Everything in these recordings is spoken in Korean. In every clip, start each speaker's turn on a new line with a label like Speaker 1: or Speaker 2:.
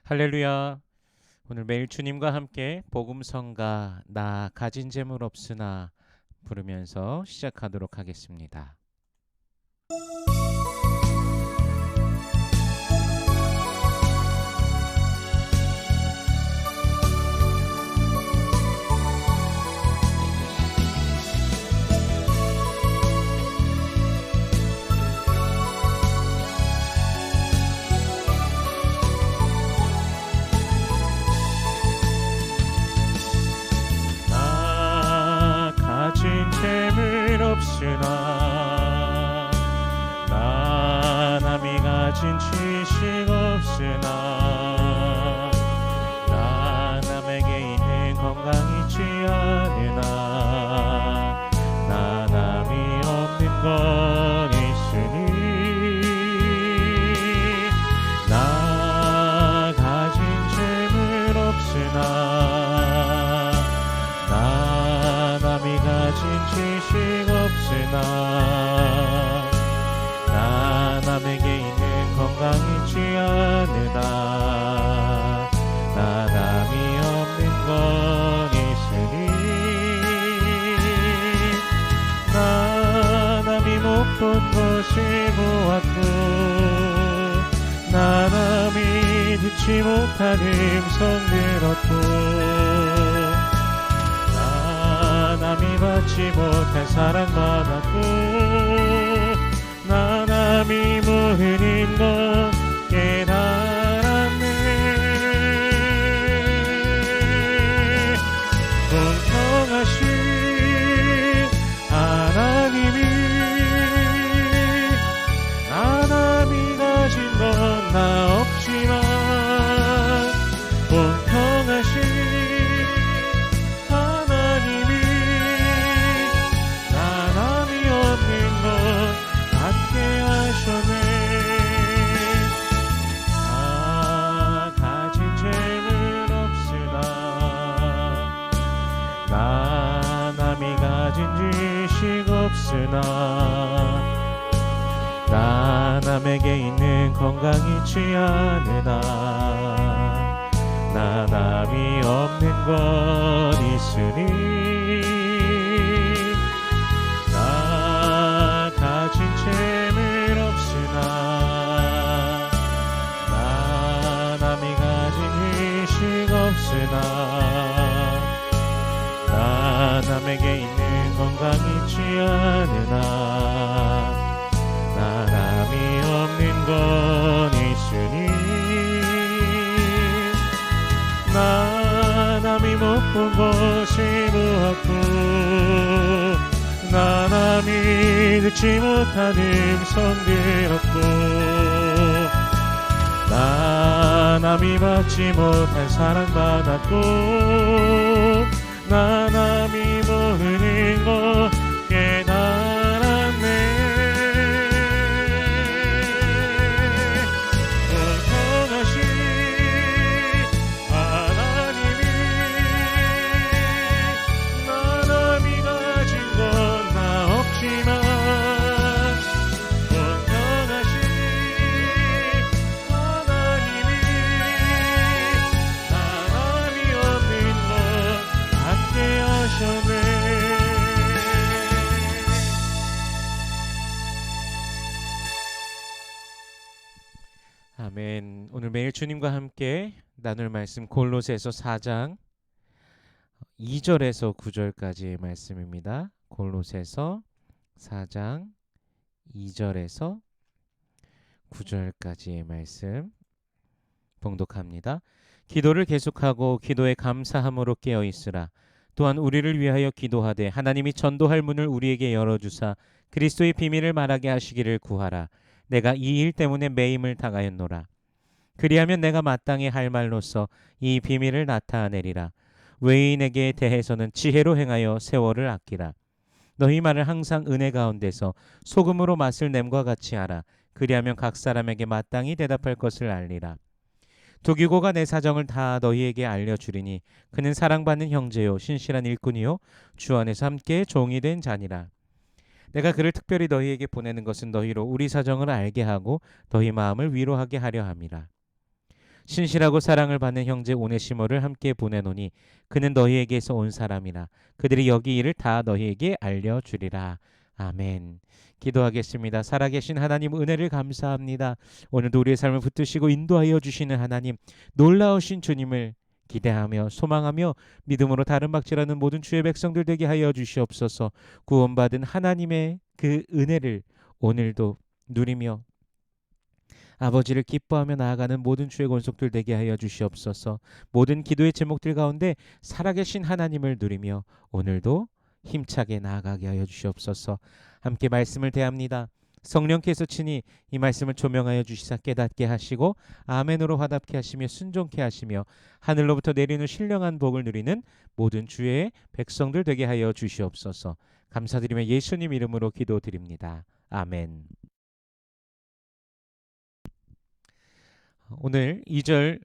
Speaker 1: 할렐루야. 오늘 매일 주님과 함께 복음성가 나 가진 재물 없으나 부르면서 시작하도록 하겠습니다. 나 가진 재물 없으나 나 남이 가진 지식 없으나 나 남에게 있는 건강 있지 않으나 나 남이 없는 건 있으니 나 가진 재물 없으나 나 남이 가진 지식 없으나 나 남에게 있는 건강 있지 않으나 나 남이 없는 건 있으니 나 남이 못 본 것을 보았고 나 남이 듣지 못한 음성 들었고 나 남이 받지 못한 사랑 받았고 나 남이 모르는 것 깨달았네. 공평하신 하나님이 나 남이 가진 건 나 없지만 공평하신 하나님이 나 남이 없는 것 갖게 하셨네. 나 가진 재물 없으나 나 남이 가진 지식 없으나 나 남에게 있는 건강 있지 않으나 나 남이 없는 건 있으니 나 가진 재물 없으나 나 남이 가진 지식 없으나 나 남에게 있는 건강 있지 않으나 나 남이 없는 건 있으니 나 남이 못 본 것을 보았고 나 남이 듣지 못한 음성 들었고 나 남이 받지 못한 사랑 받았고 나 남이 모르는 것 깨달았네. 공평하신 하나님이 나 남이 가진 건 나 없지만 공평하신 하나님이 나 남이 없는 것 갖게 하셨네. 아멘. 오늘 매일 주님과 함께 나눌 말씀 골로새서 4장 2절에서 9절까지의 말씀입니다. 골로새서 4장 2절에서 9절까지의 말씀 봉독합니다. 기도를 계속하고 기도에 감사함으로 깨어 있으라. 또한 우리를 위하여 기도하되 하나님이 전도할 문을 우리에게 열어주사 그리스도의 비밀을 말하게 하시기를 구하라. 내가 이 일 때문에 매임을 당하였노라. 그리하면 내가 마땅히 할 말로서 이 비밀을 나타내리라. 외인에게 대해서는 지혜로 행하여 세월을 아끼라. 너희 말을 항상 은혜 가운데서 소금으로 맛을 냄과 같이 하라. 그리하면 각 사람에게 마땅히 대답할 것을 알리라. 두기고가 내 사정을 다 너희에게 알려주리니 그는 사랑받는 형제요 신실한 일꾼이요 주 안에서 함께 종이 된 자니라. 내가 그를 특별히 너희에게 보내는 것은 너희로 우리 사정을 알게 하고 너희 마음을 위로하게 하려 함이라. 신실하고 사랑을 받는 형제 오네시모를 함께 보내노니 그는 너희에게서 온 사람이라. 그들이 여기 일을 다 너희에게 알려주리라. 아멘. 기도하겠습니다. 살아계신 하나님 은혜를 감사합니다. 오늘도 우리의 삶을 붙드시고 인도하여 주시는 하나님, 놀라우신 주님을 기대하며 소망하며 믿음으로 다른 박질하는 모든 주의 백성들 되게 하여 주시옵소서. 구원받은 하나님의 그 은혜를 오늘도 누리며 아버지를 기뻐하며 나아가는 모든 주의 권속들 되게 하여 주시옵소서. 모든 기도의 제목들 가운데 살아계신 하나님을 누리며 오늘도 힘차게 나아가게 하여 주시옵소서. 함께 말씀을 대합니다. 성령께서 친히 이 말씀을 조명하여 주시사 깨닫게 하시고 아멘으로 화답케 하시며 순종케 하시며 하늘로부터 내리는 신령한 복을 누리는 모든 주의 백성들 되게 하여 주시옵소서. 감사드리며 예수님 이름으로 기도드립니다. 아멘. 오늘 2절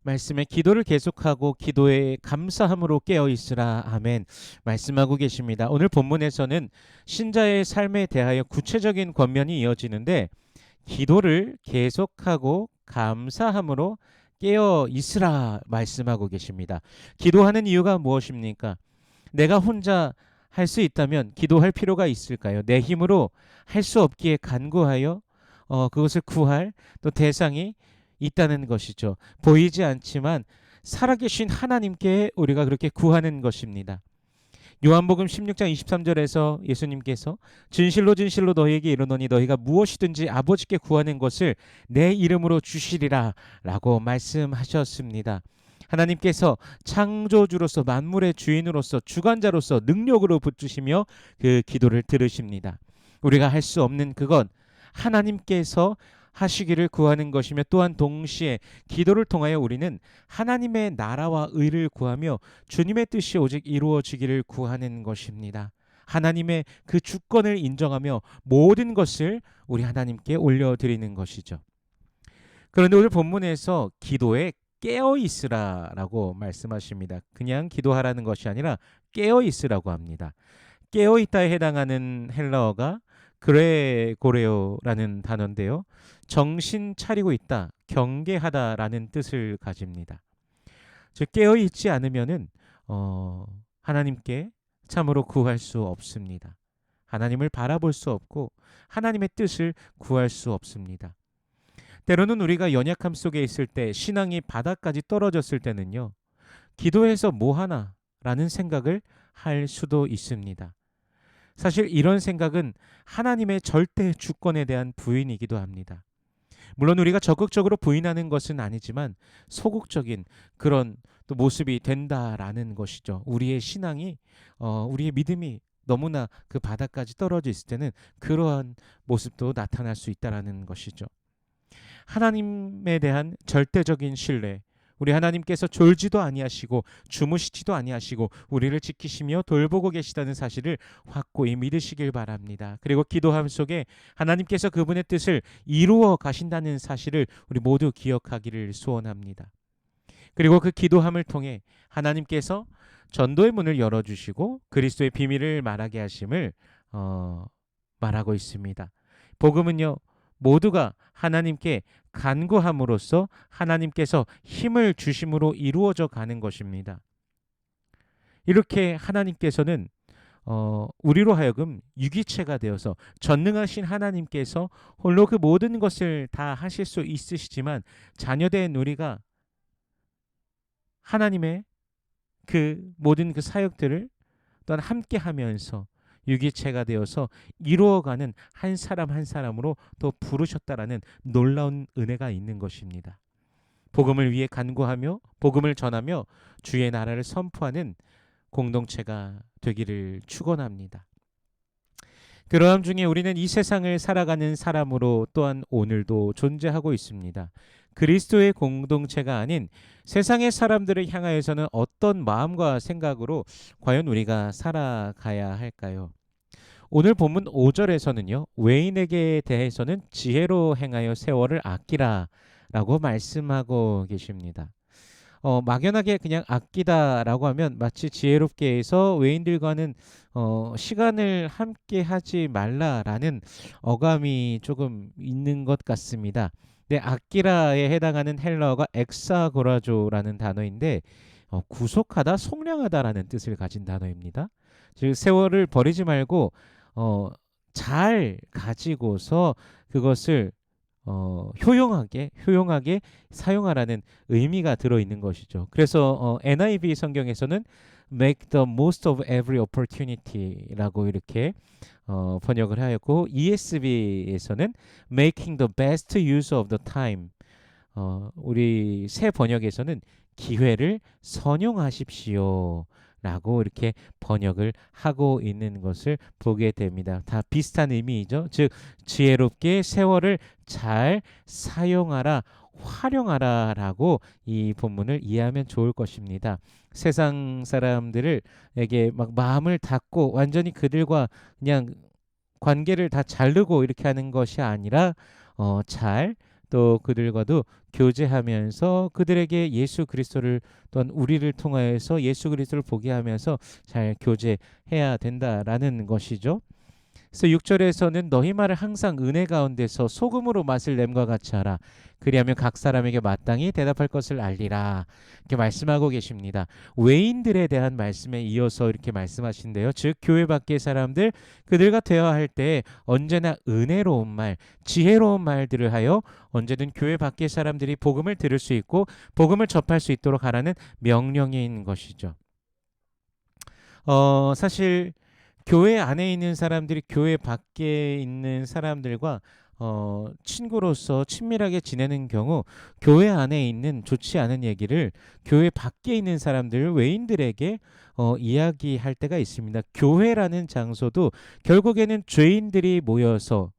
Speaker 1: 말씀에 기도를 계속하고 기도에 감사함으로 깨어있으라. 아멘. 말씀하고 계십니다. 오늘 본문에서는 신자의 삶에 대하여 구체적인 권면이 이어지는데 기도를 계속하고 감사함으로 깨어있으라 말씀하고 계십니다. 기도하는 이유가 무엇입니까? 내가 혼자 할 수 있다면 기도할 필요가 있을까요? 내 힘으로 할 수 없기에 간구하여 그것을 구할 또 대상이 있다는 것이죠. 보이지 않지만 살아계신 하나님께 우리가 그렇게 구하는 것입니다. 요한복음 16장 23절에서 예수님께서 진실로 진실로 너희에게 이르노니 너희가 무엇이든지 아버지께 구하는 것을 내 이름으로 주시리라 라고 말씀하셨습니다. 하나님께서 창조주로서 만물의 주인으로서 주관자로서 능력으로 붙드시며 그 기도를 들으십니다. 우리가 할 수 없는 그것 하나님께서 하시기를 구하는 것이며 또한 동시에 기도를 통하여 우리는 하나님의 나라와 의를 구하며 주님의 뜻이 오직 이루어지기를 구하는 것입니다. 하나님의 그 주권을 인정하며 모든 것을 우리 하나님께 올려드리는 것이죠. 그런데 오늘 본문에서 기도에 깨어있으라라고 말씀하십니다. 그냥 기도하라는 것이 아니라 깨어있으라고 합니다. 깨어있다에 해당하는 헬라어가 그레고레오라는 단어인데요. 정신 차리고 있다, 경계하다라는 뜻을 가집니다. 즉 깨어있지 않으면은 하나님께 참으로 구할 수 없습니다. 하나님을 바라볼 수 없고 하나님의 뜻을 구할 수 없습니다. 때로는 우리가 연약함 속에 있을 때 신앙이 바닥까지 떨어졌을 때는요. 기도해서 뭐하나 라는 생각을 할 수도 있습니다. 사실 이런 생각은 하나님의 절대 주권에 대한 부인이기도 합니다. 물론 우리가 적극적으로 부인하는 것은 아니지만 소극적인 그런 또 모습이 된다라는 것이죠. 우리의 신앙이 우리의 믿음이 너무나 그 바닥까지 떨어져 있을 때는 그러한 모습도 나타날 수 있다라는 것이죠. 하나님에 대한 절대적인 신뢰, 우리 하나님께서 졸지도 아니하시고 주무시지도 아니하시고 우리를 지키시며 돌보고 계시다는 사실을 확고히 믿으시길 바랍니다. 그리고 기도함 속에 하나님께서 그분의 뜻을 이루어 가신다는 사실을 우리 모두 기억하기를 소원합니다. 그리고 그 기도함을 통해 하나님께서 전도의 문을 열어주시고 그리스도의 비밀을 말하게 하심을 말하고 있습니다. 복음은요, 모두가 하나님께 간구함으로써 하나님께서 힘을 주심으로 이루어져 가는 것입니다. 이렇게 하나님께서는 우리로 하여금 유기체가 되어서 전능하신 하나님께서 홀로 그 모든 것을 다 하실 수 있으시지만 자녀된 우리가 하나님의 그 모든 그 사역들을 또한 함께 하면서 유기체가 되어서 이루어가는 한 사람 한 사람으로 또 부르셨다라는 놀라운 은혜가 있는 것입니다. 복음을 위해 간구하며 복음을 전하며 주의 나라를 선포하는 공동체가 되기를 축원합니다. 그러함 중에 우리는 이 세상을 살아가는 사람으로 또한 오늘도 존재하고 있습니다. 그리스도의 공동체가 아닌 세상의 사람들을 향하여서는 어떤 마음과 생각으로 과연 우리가 살아가야 할까요? 오늘 본문 5절에서는요. 외인에게 대해서는 지혜로 행하여 세월을 아끼라 라고 말씀하고 계십니다. 막연하게 그냥 아끼다라고 하면 마치 지혜롭게 해서 외인들과는 시간을 함께 하지 말라라는 어감이 조금 있는 것 같습니다. 네, 아끼라에 해당하는 헬라어가 엑사고라조라는 단어인데 구속하다, 속량하다라는 뜻을 가진 단어입니다. 즉 세월을 버리지 말고 어, 잘 가지고서 그것을 효용하게 사용하라는 의미가 들어 있는 것이죠. 그래서 NIV 성경에서는 make the most of every opportunity라고 이렇게 번역을 하였고 ESV에서는 making the best use of the time 우리 새 번역에서는 기회를 선용하십시오. 라고 이렇게 번역을 하고 있는 것을 보게 됩니다. 다 비슷한 의미이죠. 즉 지혜롭게 세월을 잘 사용하라, 활용하라 라고 이 본문을 이해하면 좋을 것입니다. 세상 사람들에게 막 마음을 닫고 완전히 그들과 그냥 관계를 다 자르고 이렇게 하는 것이 아니라 잘 또 그들과도 교제하면서 그들에게 예수 그리스도를 또한 우리를 통하여서 예수 그리스도를 보게 하면서 잘 교제해야 된다라는 것이죠. 그래서 6절에서는 너희 말을 항상 은혜 가운데서 소금으로 맛을 냄과 같이 하라. 그리하면 각 사람에게 마땅히 대답할 것을 알리라. 이렇게 말씀하고 계십니다. 외인들에 대한 말씀에 이어서 이렇게 말씀하신대요. 즉 교회 밖의 사람들 그들과 대화할 때 언제나 은혜로운 말, 지혜로운 말들을 하여 언제든 교회 밖의 사람들이 복음을 들을 수 있고 복음을 접할 수 있도록 하라는 명령인 것이죠. 사실 교회 안에 있는 사람들이 교회 밖에 있는 사람들과 친구로서 친밀하게 지내는 경우 교회 안에 있는 좋지 않은 얘기를 교회 밖에 있는 사람들 외인들에게 이야기할 때가 있습니다. 교회라는 장소도 결국에는 죄인들이 모여서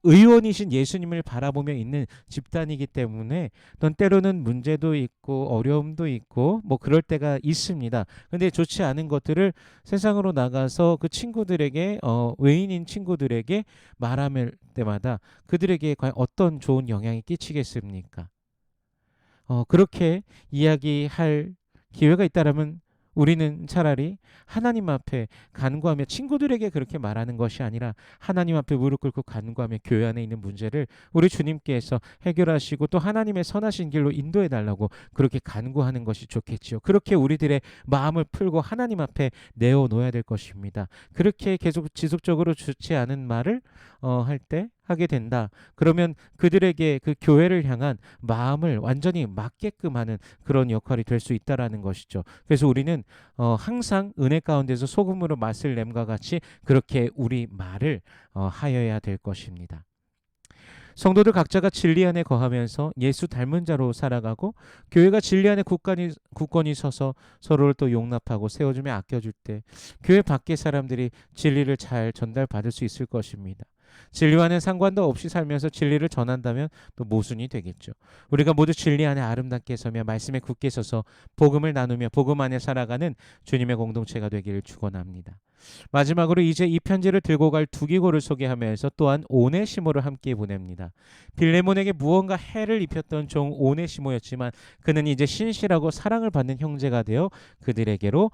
Speaker 1: 의원이신 예수님을 바라보며 있는 집단이기 때문에 때로는 문제도 있고 어려움도 있고 뭐 그럴 때가 있습니다. 근데 좋지 않은 것들을 세상으로 나가서 그 친구들에게 외인인 친구들에게 말할 때마다 그들에게 과연 어떤 좋은 영향이 끼치겠습니까? 그렇게 이야기할 기회가 있다라면 우리는 차라리 하나님 앞에 간구하며 친구들에게 그렇게 말하는 것이 아니라 하나님 앞에 무릎 꿇고 간구하며 교회 안에 있는 문제를 우리 주님께서 해결하시고 또 하나님의 선하신 길로 인도해 달라고 그렇게 간구하는 것이 좋겠지요. 그렇게 우리들의 마음을 풀고 하나님 앞에 내어놓아야 될 것입니다. 그렇게 계속 지속적으로 좋지 않은 말을 할 때 하게 된다. 그러면 그들에게 그 교회를 향한 마음을 완전히 맞게끔 하는 그런 역할이 될 수 있다라는 것이죠. 그래서 우리는 항상 은혜 가운데서 소금으로 맛을 냄과 같이 그렇게 우리 말을 하여야 될 것입니다. 성도들 각자가 진리 안에 거하면서 예수 닮은 자로 살아가고 교회가 진리 안에 굳건히 서서 서로를 또 용납하고 세워주며 아껴줄 때 교회 밖의 사람들이 진리를 잘 전달받을 수 있을 것입니다. 진리와는 상관도 없이 살면서 진리를 전한다면 또 모순이 되겠죠. 우리가 모두 진리 안에 아름답게 서며 말씀에 굳게 서서 복음을 나누며 복음 안에 살아가는 주님의 공동체가 되기를 축원합니다. 마지막으로 이제 이 편지를 들고 갈 두기고를 소개하면서 또한 오네시모를 함께 보냅니다. 빌레몬에게 무언가 해를 입혔던 종 오네시모였지만 그는 이제 신실하고 사랑을 받는 형제가 되어 그들에게로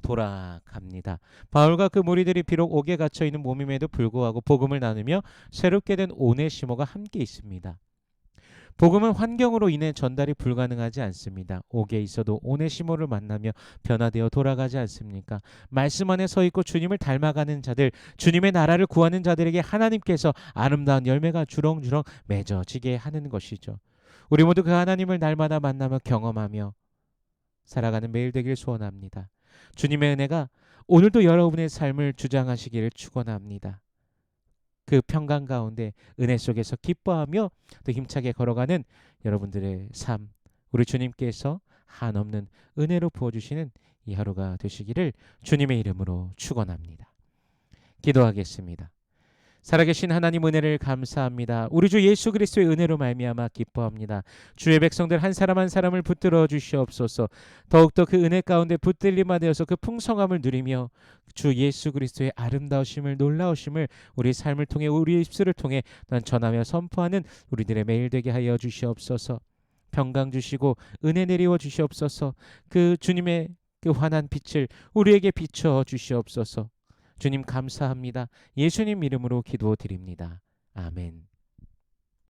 Speaker 1: 돌아갑니다. 바울과 그 무리들이 비록 옥에 갇혀 있는 몸임에도 불구하고 복음을 나누며 새롭게 된 오네시모가 함께 있습니다. 복음은 환경으로 인해 전달이 불가능하지 않습니다. 옥에 있어도 오네시모를 만나며 변화되어 돌아가지 않습니까? 말씀 안에 서 있고 주님을 닮아가는 자들, 주님의 나라를 구하는 자들에게 하나님께서 아름다운 열매가 주렁주렁 맺어지게 하는 것이죠. 우리 모두 그 하나님을 날마다 만나며 경험하며 살아가는 매일 되길 소원합니다. 주님의 은혜가 오늘도 여러분의 삶을 주장하시기를 축원합니다. 그 평강 가운데 은혜 속에서 기뻐하며 또 힘차게 걸어가는 여러분들의 삶, 우리 주님께서 한없는 은혜로 부어주시는 이 하루가 되시기를 주님의 이름으로 축원합니다. 기도하겠습니다. 살아계신 하나님 은혜를 감사합니다. 우리 주 예수 그리스도의 은혜로 말미암아 기뻐합니다. 주의 백성들 한 사람 한 사람을 붙들어 주시옵소서. 더욱더 그 은혜 가운데 붙들림화 되어서 그 풍성함을 누리며 주 예수 그리스도의 아름다우심을 놀라우심을 우리 삶을 통해 우리 입술을 통해 난 전하며 선포하는 우리들의 매일 되게 하여 주시옵소서. 평강 주시고 은혜 내리워 주시옵소서. 그 주님의 그 환한 빛을 우리에게 비춰 주시옵소서. 주님 감사합니다. 예수님 이름으로 기도드립니다. 아멘.